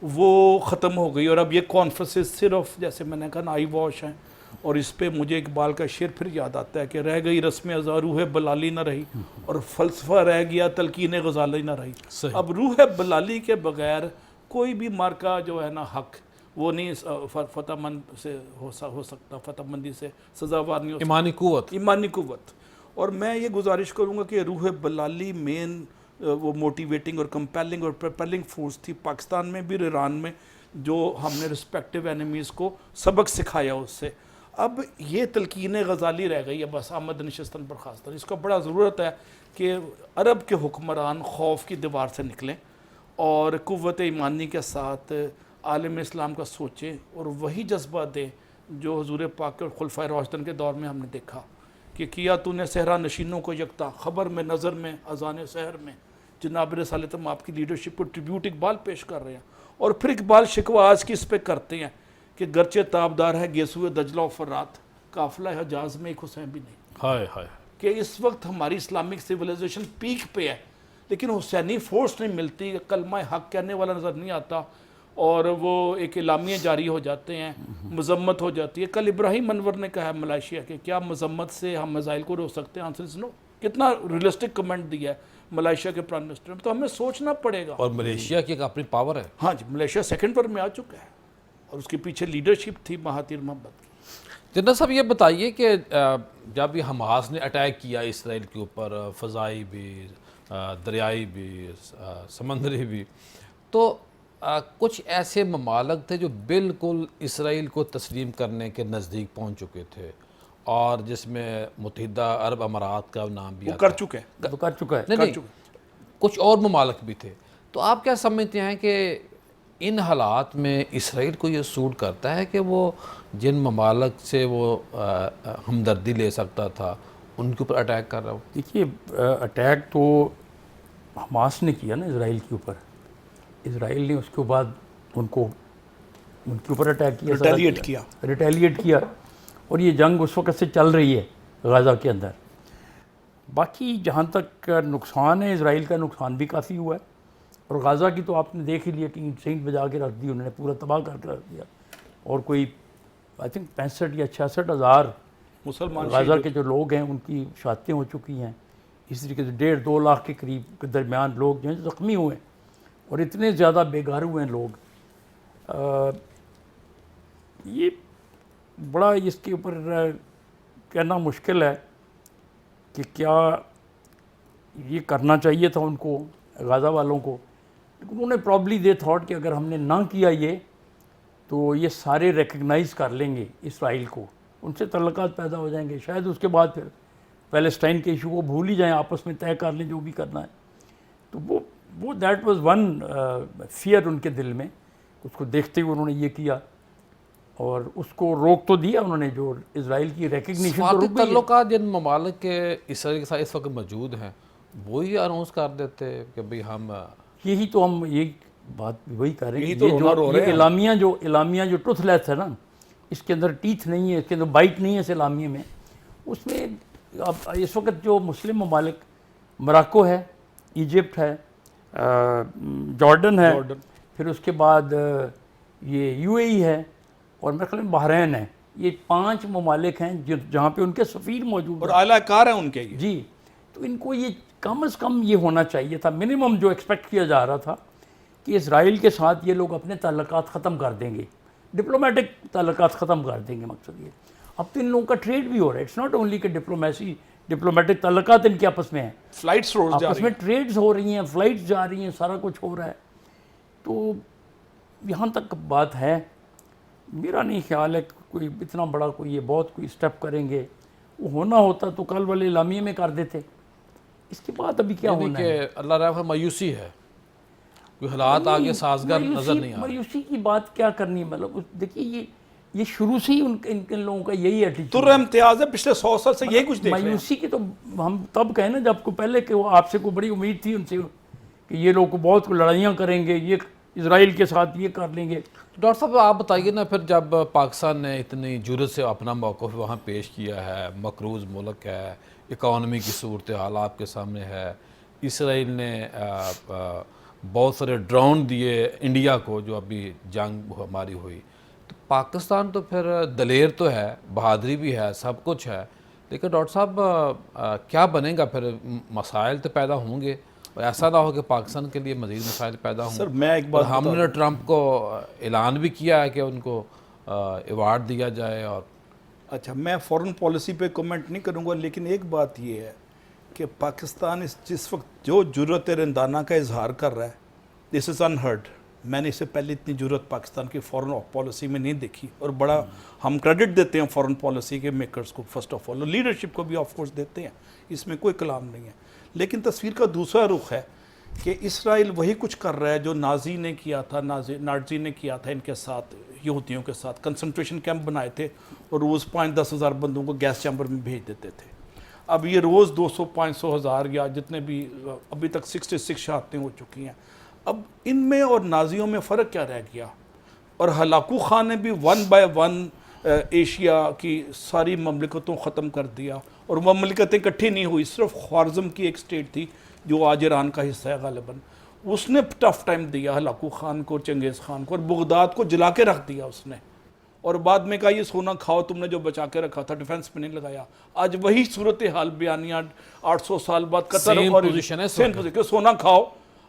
وہ ختم ہو گئی، اور اب یہ کانفرنسز صرف جیسے میں نے کہا نا آئی واش ہیں۔ اور اس پہ مجھے اقبال کا شعر پھر یاد آتا ہے کہ رہ گئی رسم ازاں روح بلالی نہ رہی، اور فلسفہ رہ گیا تلقین غزالی نہ رہی۔ اب روح بلالی کے بغیر کوئی بھی مارکا جو ہے نا حق وہ نہیں فتح مند سے ہو سکتا، فتح مندی سے سزاوار نہیں ہو سکتا، ایمانی قوت۔ اور میں یہ گزارش کروں گا کہ روح بلالی مین وہ موٹیویٹنگ اور کمپیلنگ اور پروپیلنگ فورس تھی پاکستان میں بھی، ایران میں، جو ہم نے رسپیکٹیو اینیمیز کو سبق سکھایا اس سے۔ اب یہ تلقین غزالی رہ گئی ہے بس، آمد نشستن برخاستن۔ اس کا بڑا ضرورت ہے کہ عرب کے حکمران خوف کی دیوار سے نکلیں اور قوت ایمانی کے ساتھ عالم اسلام کا سوچیں، اور وہی جذبہ دیں جو حضور پاک اور خلفائے راشدین کے دور میں ہم نے دیکھا کہ کیا تو نے صحرا نشینوں کو یکتا، خبر میں نظر میں اذان سحر میں، جناب رسالتم آپ کی لیڈرشپ کو ٹریبیوٹ اقبال پیش کر رہے ہیں۔ اور پھر اقبال شکوہ آج کی اس پہ کرتے ہیں کہ گرچہ تابدار ہے گیسوئے دجلہ و فرات، قافلہ حجاز میں ایک حسین بھی نہیں۔ ہائے ہائے، کہ اس وقت ہماری اسلامک سیویلائزیشن پیک پہ ہے، لیکن حسینی فورس نہیں ملتی، کلمہ حق کہنے والا نظر نہیں آتا، اور وہ ایک اعلامیے جاری ہو جاتے ہیں، مذمت ہو جاتی ہے۔ کل ابراہیم انور نے کہا ہے ملائیشیا کہ کیا مذمت سے ہم میزائل کو روک سکتے ہیں؟ آنسر از نو۔ کتنا ریئلسٹک کمنٹ دیا ہے ملائیشیا کے پرائم منسٹر نے۔ تو ہمیں سوچنا پڑے گا۔ اور ملیشیا کی ایک اپنی پاور ہے۔ ہاں جی، ملیشیا سیکنڈ پر میں آ چکا ہے، اور اس کے پیچھے لیڈرشپ تھی مہاتیر محمد کی۔ جنرل صاحب یہ بتائیے کہ جب یہ حماس نے اٹیک کیا اسرائیل کے اوپر، فضائی بھی، دریائی بھی، سمندری بھی، تو کچھ ایسے ممالک تھے جو بالکل اسرائیل کو تسلیم کرنے کے نزدیک پہنچ چکے تھے، اور جس میں متحدہ عرب امارات کا نام بھی وہ آتا کر چکے ہیں، تو کر چکا ہے۔ نہیں کچھ اور ممالک بھی تھے۔ تو آپ کیا سمجھتے ہیں کہ ان حالات میں اسرائیل کو یہ سوٹ کرتا ہے کہ وہ جن ممالک سے وہ ہمدردی لے سکتا تھا ان کے اوپر اٹیک کر رہا ہو؟ دیکھیے اٹیک تو حماس نے کیا نا اسرائیل کے اوپر، اسرائیل نے اس کے بعد ان کے اوپر اٹیک کیا، ریٹیلیٹ کیا، اور یہ جنگ اس وقت سے چل رہی ہے غزہ کے اندر۔ باقی جہاں تک نقصان ہے، اسرائیل کا نقصان بھی کافی ہوا ہے، اور غزہ کی تو آپ نے دیکھ ہی لیا کہ اینٹ سینٹ بجا کے رکھ دی انہوں نے، پورا تباہ کر کے رکھ دیا، اور کوئی آئی تھنک 65 یا 66 ہزار مسلمان غزہ کے جو لوگ ہیں ان کی شہادتیں ہو چکی ہیں۔ اس طریقے سے 1.5-2 لاکھ کے قریب کے درمیان لوگ جو ہیں زخمی ہوئے ہیں، اور اتنے زیادہ بے گھر ہوئے ہیں لوگ۔ یہ بڑا اس کے اوپر کہنا مشکل ہے کہ کیا یہ کرنا چاہیے تھا ان کو، غزہ والوں کو، لیکن انہوں نے پرابلی دے تھاٹ کہ اگر ہم نے نہ کیا یہ تو یہ سارے ریکگنائز کر لیں گے اسرائیل کو، ان سے تعلقات پیدا ہو جائیں گے، شاید اس کے بعد پھر پیلسٹائن کے ایشو کو بھول ہی جائیں، آپس میں طے کر لیں جو بھی کرنا ہے۔ تو وہ دیٹ واز ون فیئر ان کے دل میں، اس کو دیکھتے ہوئے انہوں نے یہ کیا، اور اس کو روک تو دیا انہوں نے، جو اسرائیل کی ریکگنیشن تو سفارتی رک گئی ہے۔ تعلقات جن ممالک کے اسرائیل کے ساتھ اس وقت موجود ہیں وہی اناؤنس کر دیتے کہ بھئی ہم یہی تو ہم یہی بات وہی کر رہے ہیں، یہی تو یہ رونا رو رہے یہ اعلامیہ جو ٹروتھ لیس ہے نا، اس کے اندر ٹیتھ نہیں ہے، اس کے اندر بائٹ نہیں ہے اس اعلامیے میں۔ اس میں اب اس وقت جو مسلم ممالک، موراکو ہے، ایجپٹ ہے، جارڈن ہے، پھر اس کے بعد یہ UAE ہے، اور میرے خیال میں بحرین ہے، یہ 5 ممالک ہیں جہاں پہ ان کے سفیر موجود اور ہیں۔ اعلیٰ کار ہیں ان کے یہ۔ جی، تو ان کو یہ کم از کم یہ ہونا چاہیے تھا، منیمم جو ایکسپیکٹ کیا جا رہا تھا کہ اسرائیل کے ساتھ یہ لوگ اپنے تعلقات ختم کر دیں گے، ڈپلومیٹک تعلقات ختم کر دیں گے۔ مقصد یہ اب تو ان لوگوں کا ٹریڈ بھی ہو رہا ہے، اٹس ناٹ اونلی کہ ڈپلومیٹک تعلقات ان کے آپس میں ہیں، فلائٹس روز جا آپس رہی میں ہیں۔ ٹریڈز ہو رہی ہیں، فلائٹس جا رہی ہیں، سارا کچھ ہو رہا ہے۔ تو یہاں تک بات ہے، میرا نہیں خیال ہے کہ کوئی اتنا بڑا کوئی یہ بہت کوئی اسٹیپ کریں گے۔ وہ ہونا ہوتا تو کل والے اعلامیے میں کر دیتے، اس کے بعد ابھی کیا ہونا ہے؟ کہ اللہ رحم مایوسی ہے، کوئی حالات آگے سازگار نظر نہیں آ رہے۔ مایوسی کی بات کیا کرنی، مطلب دیکھیے یہ شروع سے ہی ان لوگوں کا یہی ایٹیچیوڈ تر امتیاز ہے، پچھلے 100 سال سے یہی کچھ دیکھ رہے ہیں۔ مایوسی کی تو ہم تب کہیں نا جب کو پہلے کہ وہ آپ سے کوئی بڑی امید تھی ان سے کہ یہ لوگ بہت لڑائیاں کریں گے، یہ اسرائیل کے ساتھ یہ کر لیں گے۔ ڈاکٹر صاحب آپ بتائیے نا، پھر جب پاکستان نے اتنی جرت سے اپنا موقف وہاں پیش کیا ہے، مقروض ملک ہے، اکانومی کی صورتحال آپ کے سامنے ہے، اسرائیل نے بہت سارے ڈرون دیے انڈیا کو جو ابھی جنگ ہماری ہوئی، تو پاکستان تو پھر دلیر تو ہے، بہادری بھی ہے، سب کچھ ہے، لیکن ڈاکٹر صاحب کیا بنے گا پھر؟ مسائل تو پیدا ہوں گے، اور ایسا نہ ہو کہ پاکستان کے لیے مزید مسائل پیدا ہوں۔ سر میں ایک بات ہم نے ٹرمپ کو اعلان بھی کیا ہے کہ ان کو ایوارڈ دیا جائے، اور اچھا میں فورن پالیسی پہ کمنٹ نہیں کروں گا، لیکن ایک بات یہ ہے کہ پاکستان جس وقت جو جرت رندانہ کا اظہار کر رہا ہے، دس از انہرڈ۔ میں نے اس سے پہلے اتنی جرت پاکستان کی فورن پالیسی میں نہیں دیکھی، اور بڑا ہم کریڈٹ دیتے ہیں فورن پالیسی کے میکرز کو فرسٹ آف آل، اور لیڈرشپ کو بھی آف کورس دیتے ہیں، اس میں کوئی کلام نہیں ہے۔ لیکن تصویر کا دوسرا رخ ہے کہ اسرائیل وہی کچھ کر رہا ہے جو نازی نے کیا تھا، نازی نے کیا تھا ان کے ساتھ، یہودیوں کے ساتھ کنسنٹریشن کیمپ بنائے تھے، اور روز 5-10 ہزار بندوں کو گیس چیمبر میں بھیج دیتے تھے۔ اب یہ روز 200-500 ہزار یا جتنے بھی، ابھی تک 66 شہادتیں ہو چکی ہیں۔ اب ان میں اور نازیوں میں فرق کیا رہ گیا؟ اور ہلاکو خان نے بھی 1 by 1 ایشیا کی ساری مملکتوں ختم کر دیا، اور وہ مملکتیں اکٹھی نہیں ہوئی، صرف خوارزم کی ایک سٹیٹ تھی جو آج ایران کا حصہ ہے غالباً، اس نے ٹف ٹائم دیا ہلاکو خان کو، چنگیز خان کو، اور بغداد کو جلا کے رکھ دیا اس نے، اور بعد میں کہا یہ سونا کھاؤ، تم نے جو بچا کے رکھا تھا ڈیفنس میں نہیں لگایا۔ آج وہی صورتحال بیانیہ 800 سال بعد قطر Same اور position ہے same position، سونا کھاؤ،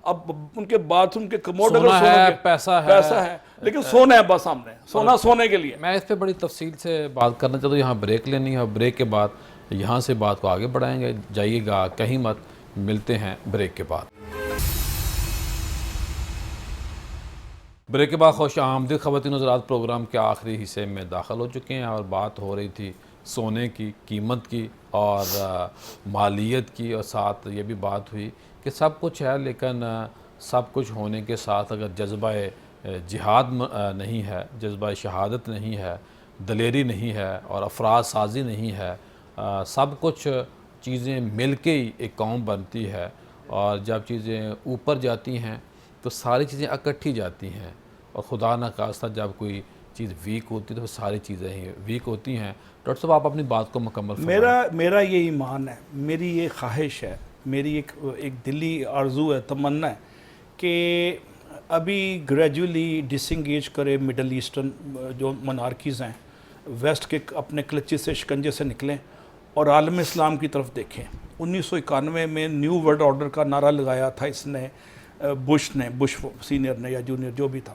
اب ان کے باتھ روم کے کموڈ سونا اگر ہے، سونا پیسہ ہے، لیکن سونا ہے بس سامنے، سونا سونے کے لیے. میں اس پہ بڑی تفصیل سے بات کرنا چاہتا ہوں. یہاں بریک لینی ہے اور بریک کے بعد یہاں سے بات کو آگے بڑھائیں گے. جائیے گا کہیں مت، ملتے ہیں بریک کے بعد. بریک کے بعد خوش آمدید خواتین حضرات. پروگرام کے آخری حصے میں داخل ہو چکے ہیں اور بات ہو رہی تھی سونے کی قیمت کی اور مالیت کی، اور ساتھ یہ بھی بات ہوئی کہ سب کچھ ہے لیکن سب کچھ ہونے کے ساتھ اگر جذبہ جہاد نہیں ہے، جذبہ شہادت نہیں ہے، دلیری نہیں ہے اور افراد سازی نہیں ہے، سب کچھ چیزیں مل کے ہی ایک قوم بنتی ہے. اور جب چیزیں اوپر جاتی ہیں تو ساری چیزیں اکٹھی جاتی ہیں، اور خدا نخواستہ جب کوئی چیز ویک ہوتی ہے تو ساری چیزیں ہی ویک ہوتی ہیں. ڈاکٹر صاحب آپ اپنی بات کو مکمل فرمائیں. میرا یہ ایمان ہے، میری یہ خواہش ہے، میری ایک دلی آرزو ہے، تمنا ہے کہ ابھی گریجولی ڈس انگیج کرے مڈل ایسٹرن جو منارکیز ہیں، ویسٹ کے اپنے کلچے سے شکنجے سے نکلیں اور عالم اسلام کی طرف دیکھیں. 1991 میں نیو ورلڈ آرڈر کا نعرہ لگایا تھا اس نے، بش سینئر نے یا جونیئر جو بھی تھا،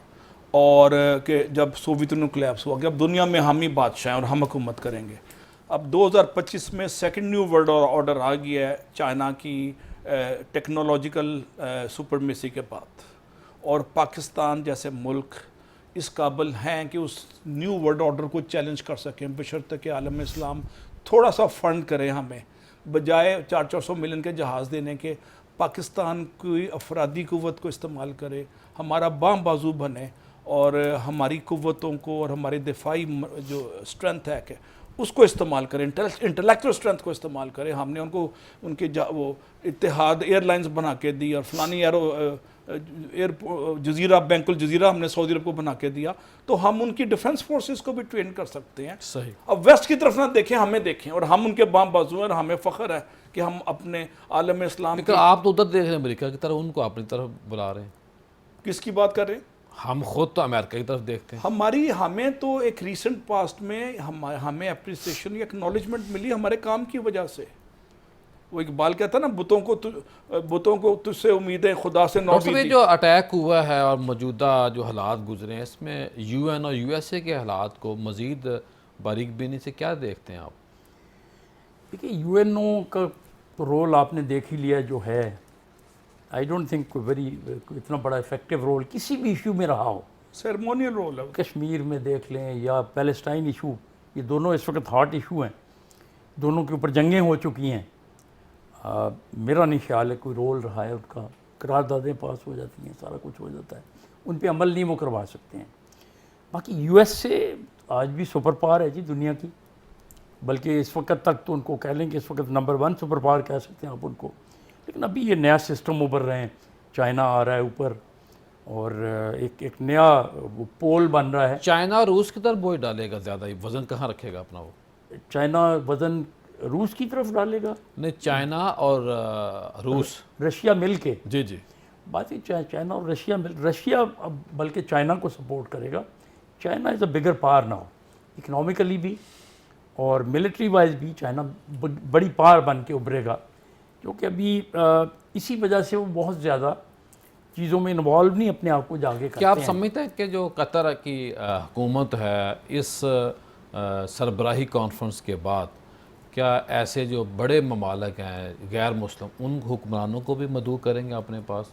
اور کہ جب سوویت یونین کولیپس ہوا کہ اب دنیا میں ہم ہی بادشاہ ہیں اور ہم حکومت کریں گے. اب 2025 میں سیکنڈ نیو ورلڈ آرڈر آ گیا ہے چائنا کی ٹیکنالوجیکل سپرمیسی کے بعد، اور پاکستان جیسے ملک اس قابل ہیں کہ اس نیو ورلڈ آرڈر کو چیلنج کر سکیں، بشرطیکہ کہ عالم اسلام تھوڑا سا فنڈ کرے ہمیں، بجائے 400 ملین کے جہاز دینے کے پاکستان کی افرادی قوت کو استعمال کرے، ہمارا بام بازو بنے اور ہماری قوتوں کو اور ہماری دفاعی جو اسٹرینتھ ہے کہ اس کو استعمال کریں، انٹلیکچوئل اسٹرینتھ کو استعمال کریں. ہم نے ان کو ان کے وہ اتحاد ایئر لائنز بنا کے دی اور فلانی ایئر جزیرہ بینک الجزیرہ ہم نے سعودی عرب کو بنا کے دیا، تو ہم ان کی ڈیفنس فورسز کو بھی ٹرین کر سکتے ہیں. صحیح. اب ویسٹ کی طرف نہ دیکھیں، ہمیں دیکھیں، اور ہم ان کے بام بازو ہیں اور ہمیں فخر ہے کہ ہم اپنے عالم اسلام لیکن آپ تو ادھر دیکھ رہے ہیں امریکہ کی طرف، ان کو اپنی طرف بلا رہے ہیں. کس کی بات کر رہے ہیں؟ ہم خود تو امریکہ کی طرف دیکھتے ہیں. ہمیں تو ایک ریسنٹ پاسٹ میں ہمیں اپریسیشن یا اکنالجمنٹ ملی ہمارے کام کی وجہ سے. وہ اقبال کہتا نا، بتوں کو تجھ سے امیدیں خدا سے ڈاکٹر صاحب جو اٹیک ہوا ہے اور موجودہ جو حالات گزرے ہیں، اس میں یو این اور یو ایس اے کے حالات کو مزید باریک بینی سے کیا دیکھتے ہیں آپ؟ دیکھیے یو این او کا رول آپ نے دیکھ ہی لیا جو ہے. آئی ڈونٹ تھنک کوئی اتنا بڑا افیکٹو رول کسی بھی ایشو میں رہا ہو. سیرمونیل رول ہے. کشمیر میں دیکھ لیں یا پیلسٹائن ایشو، یہ دونوں اس وقت ہاٹ ایشو ہیں، دونوں کے اوپر جنگیں ہو چکی ہیں. میرا نہیں خیال ہے کوئی رول رہا ہے ان کا. قراردادیں پاس ہو جاتی ہیں، سارا کچھ ہو جاتا ہے، ان پہ عمل نہیں وہ کروا سکتے ہیں. باقی یو ایس سے آج بھی سپر پاور ہے جی دنیا کی، بلکہ اس وقت تک تو ان کو کہہ لیں کہ اس وقت نمبر 1 سپر پاور کہہ سکتے ہیں آپ ان کو. لیکن ابھی یہ نیا سسٹم ابھر رہے ہیں، چائنا آ رہا ہے اوپر اور ایک نیا وہ پول بن رہا ہے. چائنا اور روس کی طرف بوجھ ڈالے گا زیادہ، وزن کہاں رکھے گا اپنا؟ وہ چائنا وزن روس کی طرف ڈالے گا؟ نہیں، چائنا اور روس، رشیا مل کے. جی جی. بات ہی چائنا اور رشیا اب بلکہ چائنا کو سپورٹ کرے گا. China is a bigger power now, economically بھی اور ملٹری وائز بھی چائنا بڑی پاور بن کے ابھرے گا، کیونکہ ابھی اسی وجہ سے وہ بہت زیادہ چیزوں میں انوالو نہیں اپنے آپ کو جاگے کرتے ہیں. کیا آپ سمجھتے ہیں کہ جو قطر کی حکومت ہے اس سربراہی کانفرنس کے بعد کیا ایسے جو بڑے ممالک ہیں غیر مسلم ان حکمرانوں کو بھی مدعو کریں گے اپنے پاس؟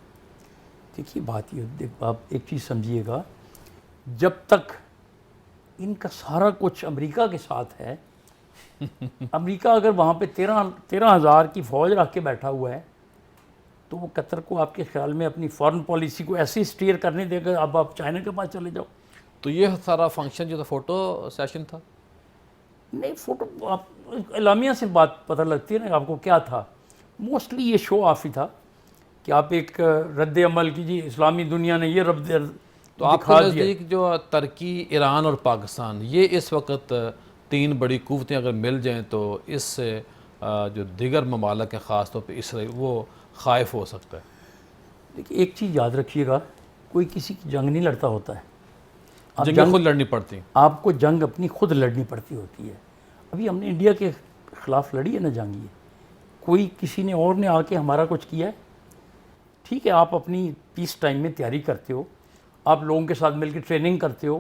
دیکھیے بات یہ، آپ ایک چیز سمجھیے گا، جب تک ان کا سارا کچھ امریکہ کے ساتھ ہے، امریکہ اگر وہاں پہ 13,000 کی فوج رکھ کے بیٹھا ہوا ہے تو وہ قطر کو آپ کے خیال میں اپنی فارن پالیسی کو ایسے اسٹیئر کرنے دے گا اب آپ چائنا کے پاس چلے جاؤ؟ تو یہ سارا فنکشن جو تھا فوٹو سیشن تھا؟ نہیں، فوٹو آپ اعلامیہ سے بات پتہ لگتی ہے نا آپ کو کیا تھا. موسٹلی یہ شو آف ہی تھا کہ آپ ایک رد عمل کیجیے، اسلامی دنیا نے یہ رد تو آپ کے نزدیک جو ترکی، ایران اور پاکستان، یہ اس وقت 3 بڑی قوتیں اگر مل جائیں تو اس سے جو دیگر ممالک ہیں خاص طور پہ اسرائیل وہ خائف ہو سکتا ہے؟ دیکھیے ایک چیز یاد رکھیے گا، کوئی کسی کی جنگ نہیں لڑتا ہوتا ہے، جنگ خود لڑنی پڑتی. آپ کو جنگ اپنی خود لڑنی پڑتی ہوتی ہے. ابھی ہم نے انڈیا کے خلاف لڑی ہے نا جنگ، یہ کوئی کسی نے اور نے آ کے ہمارا کچھ کیا ہے؟ ٹھیک ہے آپ اپنی پیس ٹائم میں تیاری کرتے ہو, آپ لوگوں کے ساتھ مل کے ٹریننگ کرتے ہو,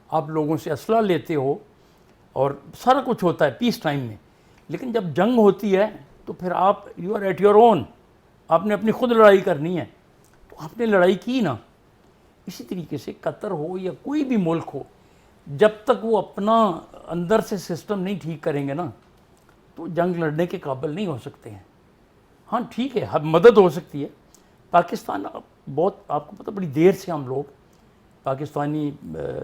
آپ لوگوں سے اسلحہ لیتے ہو اور سارا کچھ ہوتا ہے پیس ٹائم میں, لیکن جب جنگ ہوتی ہے تو پھر آپ you are at your own, آپ نے اپنی خود لڑائی کرنی ہے. تو آپ نے لڑائی کی نا. اسی طریقے سے قطر ہو یا کوئی بھی ملک ہو, جب تک وہ اپنا اندر سے سسٹم نہیں ٹھیک کریں گے نا تو جنگ لڑنے کے قابل نہیں ہو سکتے ہیں. ہاں ٹھیک ہے مدد ہو سکتی ہے. پاکستان بہت, آپ کو پتہ بڑی دیر سے ہم لوگ پاکستانی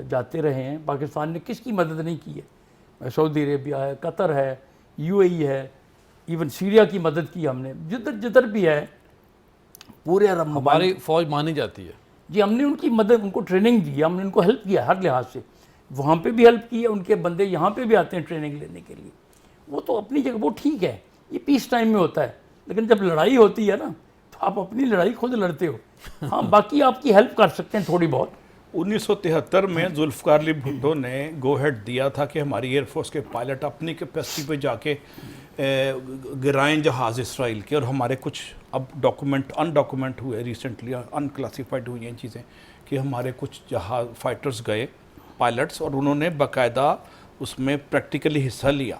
جاتے رہے ہیں. پاکستان نے کس کی مدد نہیں کی ہے؟ سعودی عربیہ ہے, قطر ہے, یو اے ای ہے, ایون سیریا کی مدد کی ہم نے, جدھر بھی ہے پورے عرب ممالک. ہماری فوج مانی جاتی ہے. جی ہم نے ان کی مدد, ان کو ٹریننگ دی, ہم نے ان کو ہیلپ کیا ہر لحاظ سے. وہاں پہ بھی ہیلپ کی ہے, ان کے بندے یہاں پہ بھی آتے ہیں ٹریننگ لینے کے لیے. وہ تو اپنی جگہ وہ ٹھیک ہے, یہ پیس ٹائم میں ہوتا ہے. لیکن جب لڑائی ہوتی ہے نا تو آپ اپنی لڑائی خود لڑتے ہو. ہاں باقی آپ کی ہیلپ کر سکتے ہیں تھوڑی بہت. 1973 میں ذوالفقار علی بھٹو نے گو ہیڈ دیا تھا کہ ہماری ایئر فورس کے پائلٹ اپنی کیپیسٹی پہ جا کے گرائیں جہاز اسرائیل کے, اور ہمارے کچھ اب ان ڈاکومنٹ ہوئے ریسنٹلی, ان کلاسیفائڈ ہوئی ہیں چیزیں کہ ہمارے کچھ جہاز فائٹرز گئے پائلٹس, اور انہوں نے باقاعدہ اس میں پریکٹیکلی حصہ لیا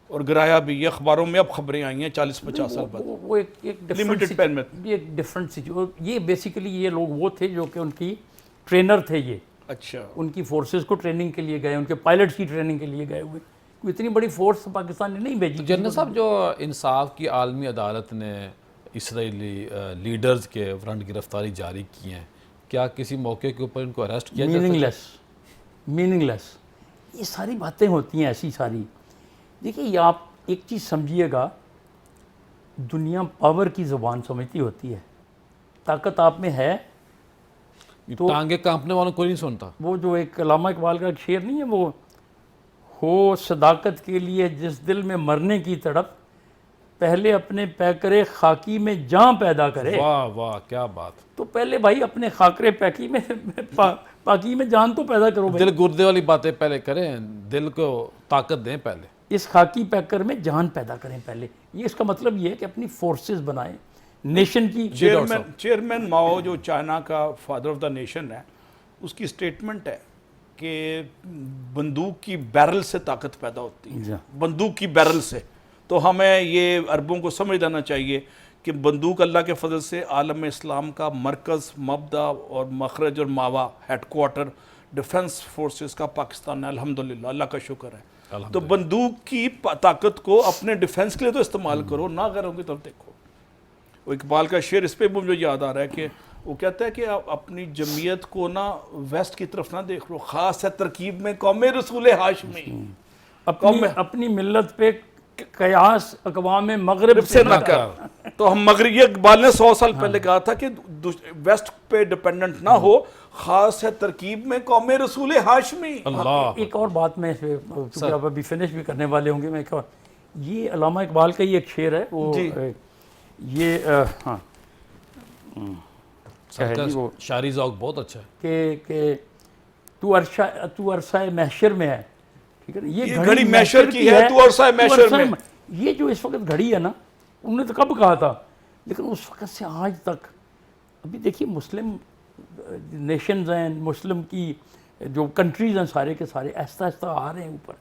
اور گرایا بھی. یہ اخباروں میں اب خبریں آئی ہیں 40-50 سال بعد. وہ ایک لمیٹڈ پین میں ایک ڈفرنٹ یہ بیسیکلی یہ لوگ وہ تھے جو کہ ان کی ٹرینر تھے. یہ اچھا ان کی فورسز کو ٹریننگ کے لیے گئے, ان کے پائلٹس کی ٹریننگ کے لیے گئے ہوئے. کوئی اتنی بڑی فورس پاکستان نے نہیں بھیجی. جنرل صاحب, جو انصاف کی عالمی عدالت نے اسرائیلی لیڈرز کے ورنٹ گرفتاری جاری کی ہیں, کیا کسی موقع کے اوپر ان کو اریسٹ کیا جا سکتا؟ میننگ لیس یہ ساری باتیں ہوتی ہیں ایسی ساری. دیکھیے یہ آپ ایک چیز سمجھیے گا, دنیا پاور کی زبان سمجھتی ہوتی ہے. طاقت آپ میں ہے تو ٹانگیں کانپنے والوں کوئی نہیں سنتا. وہ جو ایک علامہ اقبال کا ایک شعر نہیں ہے, وہ ہو صداقت کے لیے جس دل میں مرنے کی تڑپ, پہلے اپنے پیکرے خاکی میں جاں پیدا کرے. واہ واہ کیا بات. تو پہلے بھائی اپنے خاکرے پیکی میں پاکی میں جان تو پیدا کرو بھائی. دل گردے والی باتیں پہلے کریں, دل کو طاقت دیں پہلے. اس خاکی پیکر میں جان پیدا کریں پہلے. یہ اس کا مطلب یہ ہے کہ اپنی فورسز بنائیں نیشن کی. چیئرمین ماؤ جو چائنا کا فادر آف دا نیشن ہے, اس کی سٹیٹمنٹ ہے کہ بندوق کی بیرل سے طاقت پیدا ہوتی ہے, بندوق کی بیرل سے. تو ہمیں یہ عربوں کو سمجھ لینا چاہیے کہ بندوق اللہ کے فضل سے عالم اسلام کا مرکز, مبدا اور مخرج اور ماوا, ہیڈ کوارٹر ڈیفنس فورسز کا پاکستان ہے الحمدللہ, اللہ کا شکر ہے. تو بندوق کی طاقت کو اپنے ڈیفنس کے لیے تو استعمال کرو, نہ غیروں کی طرف دیکھو. وہ اقبال کا شعر اس پہ مجھے یاد آ رہا ہے کہ وہ کہتا ہے کہ اپنی جمعیت کو نہ ویسٹ کی طرف نہ دیکھ لو, خاص ہے ترکیب میں قوم رسول ہاشمی. اپنی ملت پہ قیاس اقوام مغرب سے نہ کر. تو ہم مغرب, یہ اقبال نے 100 سال پہلے کہا تھا کہ ویسٹ پہ ڈیپینڈنٹ نہ ہو, خاص ہے ترکیب میں قوم رسول ہاشمی. اللہ. ایک اور بات میں کیونکہ آپ ابھی فنش بھی کرنے والے ہوں گے, میں یہ علامہ اقبال کا ہی ایک شعر ہے, وہ یہ ہاں شاعری ذوق بہت اچھا ہے کہ تو عرصہ محشر میں ہے. ٹھیک ہے نا, یہ گھڑی محشر کی ہے, تو عرصہ محشر میں. یہ جو اس وقت گھڑی ہے نا, انہوں نے تو کب کہا تھا, لیکن اس وقت سے آج تک ابھی دیکھیے مسلم نیشنز ہیں, مسلم کی جو کنٹریز ہیں سارے کے سارے آہستہ آہستہ آ رہے ہیں اوپر,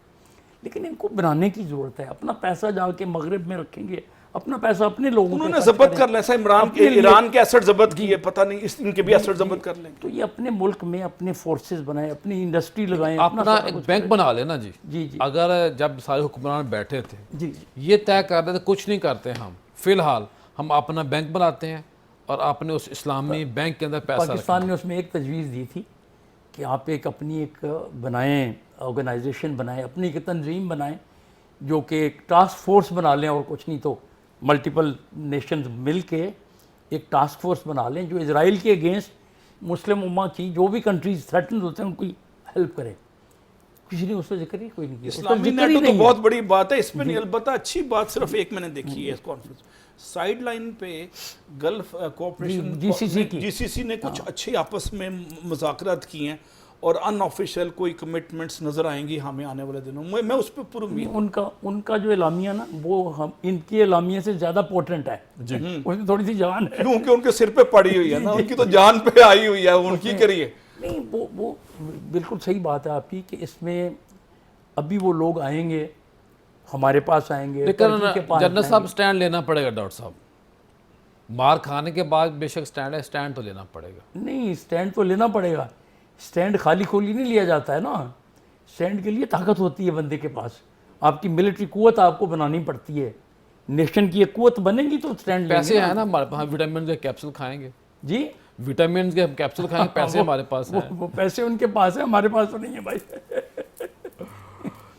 لیکن ان کو بنانے کی ضرورت ہے. اپنا پیسہ جا کے مغرب میں رکھیں گے, اپنا پیسہ اپنے لوگوں انہوں نے ضبط کر لیں. ایسا ایران کے ایسٹ ضبط کیے, پتہ نہیں ان کے بھی ایسٹ ضبط کر لیں. تو یہ اپنے ملک میں اپنے فورسز بنائیں, اپنی انڈسٹری لگائیں, اپنا ایک بینک بنا لینا. جی جی جی. اگر جب سارے حکمران بیٹھے تھے جی یہ طے کر رہے تھے کچھ نہیں کرتے ہم, فی الحال ہم اپنا بینک بناتے ہیں اور اپنے اس اسلامی بینک کے اندر پیسہ. پاکستان نے اس میں ایک تجویز دی تھی کہ آپ ایک اپنی ایک بنائیں, آرگنائزیشن بنائیں, اپنی ایک تنظیم بنائیں جو کہ ایک ٹاسک فورس بنا لیں, اور کچھ نہیں تو ملٹیپل نیشنز مل کے ایک ٹاسک فورس بنا لیں جو اسرائیل کے اگینسٹ مسلم امہ کی جو بھی کنٹریز تھریٹنڈ ہوتے ہیں ان کی ہیلپ کرے. کسی نے اس پہ ذکر ہی کوئی نہیں کیا. اسلامی نیٹو تو بہت بڑی بات ہے, اس میں نہیں. البتہ اچھی بات صرف ایک میں نے دیکھی ہے اس کانفرنس, سائیڈ لائن پہ گلف کوآپریشن جی سی سی نے کچھ اچھے آپس میں مذاکرات کی ہیں, اور ان آفیشیل کوئی کمٹمنٹس نظر آئیں گی ہمیں آنے والے دنوں میں اس پہ پوری امید. ان کا جو اعلامیہ نا وہ ان کے اعلامیہ سے زیادہ پوٹنٹ ہے جی, اس میں تھوڑی سی جان ہے کیونکہ ان کے سر پہ پڑی ہوئی ہے نا, ان کی تو جان پہ آئی ہوئی ہے, ان کی کریے. نہیں وہ بالکل صحیح بات ہے آپ کی کہ اس میں ابھی وہ لوگ آئیں گے, ہمارے پاس آئیں گے, لیکن جنرل صاحب سٹینڈ لینا پڑے گا ڈاکٹر صاحب, مار کھانے کے بعد بے شک سٹینڈ ہے, سٹینڈ تو لینا پڑے گا. نہیں سٹینڈ تو لینا پڑے گا, سٹینڈ خالی کھولی نہیں لیا جاتا ہے نا, سٹینڈ کے لیے طاقت ہوتی ہے بندے کے پاس, آپ کی ملٹری قوت آپ کو بنانی پڑتی ہے, نیشن کی ایک قوت بنے گی تو سٹینڈ. پیسے ہیں نا ہمارے پاس, وٹامن کے کیپسول کھائیں گے جی, وٹامنس کے کیپسول کھائیں, پیسے ہمارے پاس ہیں. وہ پیسے ان کے پاس ہیں, ہمارے پاس تو نہیں ہے بھائی.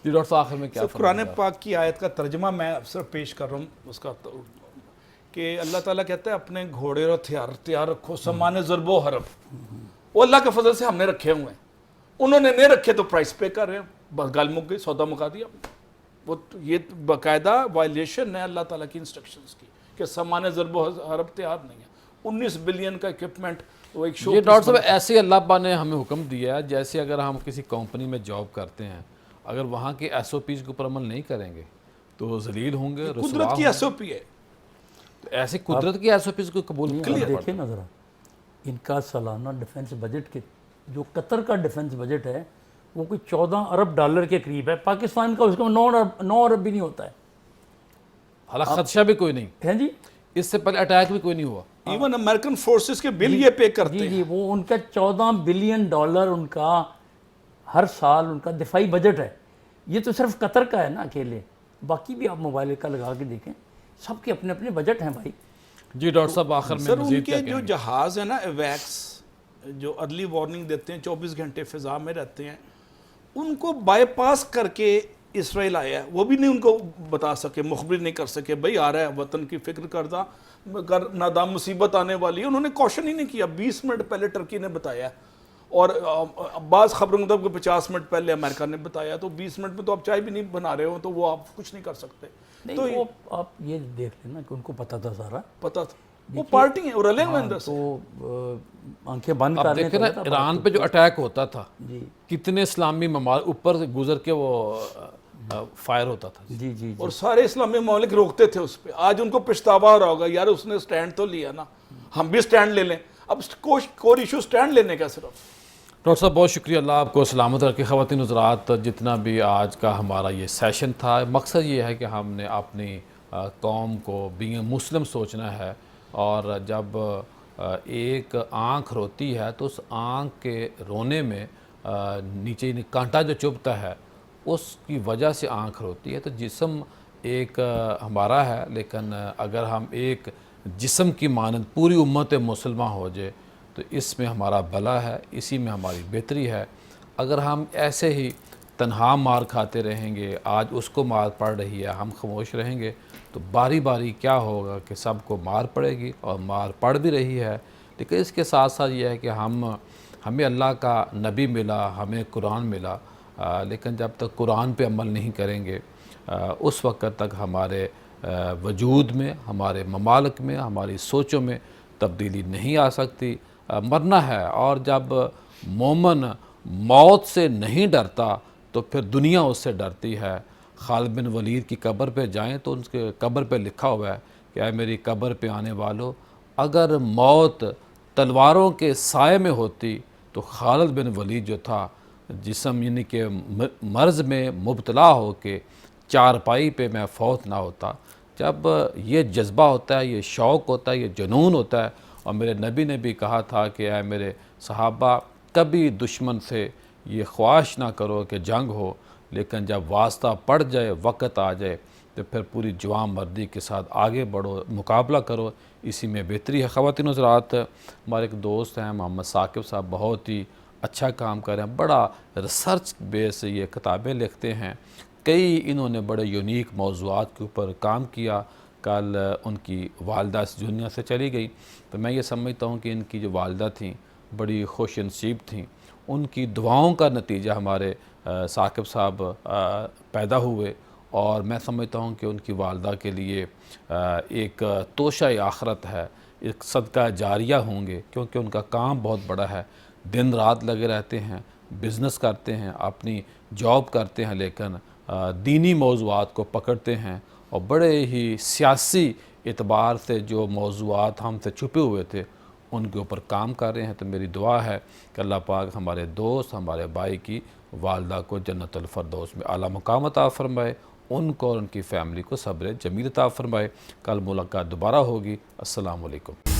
جی ڈاکٹر صاحب آخر میں کیا قرآن پاک کی آیت کا ترجمہ میں اکثر پیش کر رہا ہوں اس کا, کہ اللہ تعالیٰ کہتا ہے اپنے گھوڑے اور ہتھیار تیار رکھو سامان ضرب و حرب. وہ اللہ کے فضل سے ہم نے رکھے ہوئے ہیں, انہوں نے نہیں رکھے تو پرائس پے کر رہے ہیں, بس گل مک گئی, سودا مکا دیا. وہ یہ باقاعدہ وائلیشن ہے اللہ تعالیٰ کی انسٹرکشنز کی کہ سامان ضرب و حرب تیار نہیں ہے. 19 بلین کا اکوپمنٹ وہ ایک شو. یہ ڈاکٹر صاحب ایسے اللہ پاک نے ہمیں حکم دیا ہے جیسے اگر ہم کسی کمپنی میں جاب کرتے ہیں, اگر وہاں کے ایس او پیز کے اوپر عمل نہیں کریں گے تو ذلیل ہوں گے, رسوا قدرت کی ایس او پی ہے. ایسے قدرت کی ایس او پیز کو قبول دیکھیں نا ذرا, ان کا سالانہ ڈیفنس بجٹ کے جو قطر کا ڈیفنس بجٹ ہے وہ کوئی 14 ارب ڈالر کے قریب ہے, پاکستان کا اس کا 9 ارب بھی نہیں ہوتا ہے. حالانکہ خدشہ بھی کوئی نہیں ہے جی, اس سے پہلے اٹیک بھی کوئی نہیں ہوا. ایون امریکن فورسز کے بل یہ پے کرتے ہیں. جی وہ ان کا 14 بلین ڈالر ان کا ہر سال ان کا دفاعی بجٹ ہے. یہ تو صرف قطر کا ہے نا اکیلے, باقی بھی آپ موبائل کا لگا کے دیکھیں, سب کے اپنے اپنے بجٹ ہیں بھائی. جی ڈاکٹر صاحب آخر میں سر ان مزید کے جو جہاز ہیں نا ایویکس, جو ارلی وارننگ دیتے ہیں, 24 گھنٹے فضا میں رہتے ہیں, ان کو بائی پاس کر کے اسرائیل آیا ہے, وہ بھی نہیں ان کو بتا سکے, مخبر نہیں کر سکے بھائی آ رہا ہے, وطن کی فکر کردہ نادام مصیبت آنے والی ہے. انہوں نے کوشن ہی نہیں کیا. 20 منٹ پہلے ٹرکی نے بتایا, اور بعض خبروں مطلب کہ 50 منٹ پہلے امریکہ نے بتایا, تو 20 منٹ میں تو آپ چائے بھی نہیں بنا رہے ہو, تو وہ آپ کچھ نہیں کر سکتے. تو وہ آپ یہ دیکھ لینا کہ ان کو پتا تھا سارا, پتا تھا وہ پارٹی ہیں اور رلے ہوئے اندر سے. تو آنکھیں بند اب کرنے دیکھیں نا ایران پہ جو اٹیک ہوتا تھا, جی کتنے اسلامی ممالک اوپر سے گزر کے وہ فائر ہوتا تھا. جی جی اور سارے اسلامی ممالک روکتے تھے اس پہ. آج ان کو پچھتاوا ہو رہا ہوگا, یار اس نے سٹینڈ تو لیا نا, ہم بھی سٹینڈ لے لیں. اب کوئی ایشو سٹینڈ لینے کا صرف. ڈاکٹر صاحب بہت شکریہ, اللہ آپ کو سلامت رکھے. خواتین حضرات, جتنا بھی آج کا ہمارا یہ سیشن تھا, مقصد یہ ہے کہ ہم نے اپنی قوم کو بینگ مسلم سوچنا ہے, اور جب ایک آنکھ روتی ہے تو اس آنکھ کے رونے میں نیچے کانٹا جو چبھتا ہے اس کی وجہ سے آنکھ روتی ہے. تو جسم ایک ہمارا ہے, لیکن اگر ہم ایک جسم کی مانند پوری امت مسلمہ ہو جائے تو اس میں ہمارا بھلا ہے, اسی میں ہماری بہتری ہے. اگر ہم ایسے ہی تنہا مار کھاتے رہیں گے, آج اس کو مار پڑ رہی ہے, ہم خاموش رہیں گے, تو باری باری کیا ہوگا کہ سب کو مار پڑے گی, اور مار پڑ بھی رہی ہے. لیکن اس کے ساتھ ساتھ یہ ہے کہ ہمیں اللہ کا نبی ملا, ہمیں قرآن ملا, لیکن جب تک قرآن پہ عمل نہیں کریں گے اس وقت تک ہمارے وجود میں, ہمارے ممالک میں, ہماری سوچوں میں تبدیلی نہیں آ سکتی. مرنا ہے, اور جب مومن موت سے نہیں ڈرتا تو پھر دنیا اس سے ڈرتی ہے. خالد بن ولید کی قبر پہ جائیں تو ان کے قبر پہ لکھا ہوا ہے کہ اے میری قبر پہ آنے والوں, اگر موت تلواروں کے سائے میں ہوتی تو خالد بن ولید جو تھا, جسم یعنی کہ مرض میں مبتلا ہو کے چارپائی پہ میں فوت نہ ہوتا. جب یہ جذبہ ہوتا ہے, یہ شوق ہوتا ہے, یہ جنون ہوتا ہے, اور میرے نبی نے بھی کہا تھا کہ اے میرے صحابہ, کبھی دشمن سے یہ خواہش نہ کرو کہ جنگ ہو, لیکن جب واسطہ پڑ جائے, وقت آ جائے, تو پھر پوری جوان مردی کے ساتھ آگے بڑھو, مقابلہ کرو, اسی میں بہتری ہے. خواتین حضرات, ہمارے ایک دوست ہیں محمد ثاقب صاحب, بہت ہی اچھا کام کر رہے ہیں, بڑا ریسرچ بیس یہ کتابیں لکھتے ہیں. کئی انہوں نے بڑے یونیک موضوعات کے اوپر کام کیا. کل ان کی والدہ اس دنیا سے چلی گئی, تو میں یہ سمجھتا ہوں کہ ان کی جو والدہ تھیں بڑی خوش نصیب تھیں. ان کی دعاؤں کا نتیجہ ہمارے ثاقب صاحب پیدا ہوئے, اور میں سمجھتا ہوں کہ ان کی والدہ کے لیے ایک توشہ آخرت ہے, ایک صدقہ جاریہ ہوں گے, کیونکہ ان کا کام بہت بڑا ہے. دن رات لگے رہتے ہیں, بزنس کرتے ہیں، اپنی جاب کرتے ہیں، لیکن دینی موضوعات کو پکڑتے ہیں اور بڑے ہی سیاسی اعتبار سے جو موضوعات ہم سے چھپے ہوئے تھے ان کے اوپر کام کر رہے ہیں۔ تو میری دعا ہے کہ اللہ پاک ہمارے دوست، ہمارے بھائی کی والدہ کو جنت الفردوس میں اعلیٰ مقام عطا فرمائے، ان کو اور ان کی فیملی کو صبر جمیل عطا فرمائے۔ کل ملاقات دوبارہ ہوگی۔ السلام علیکم۔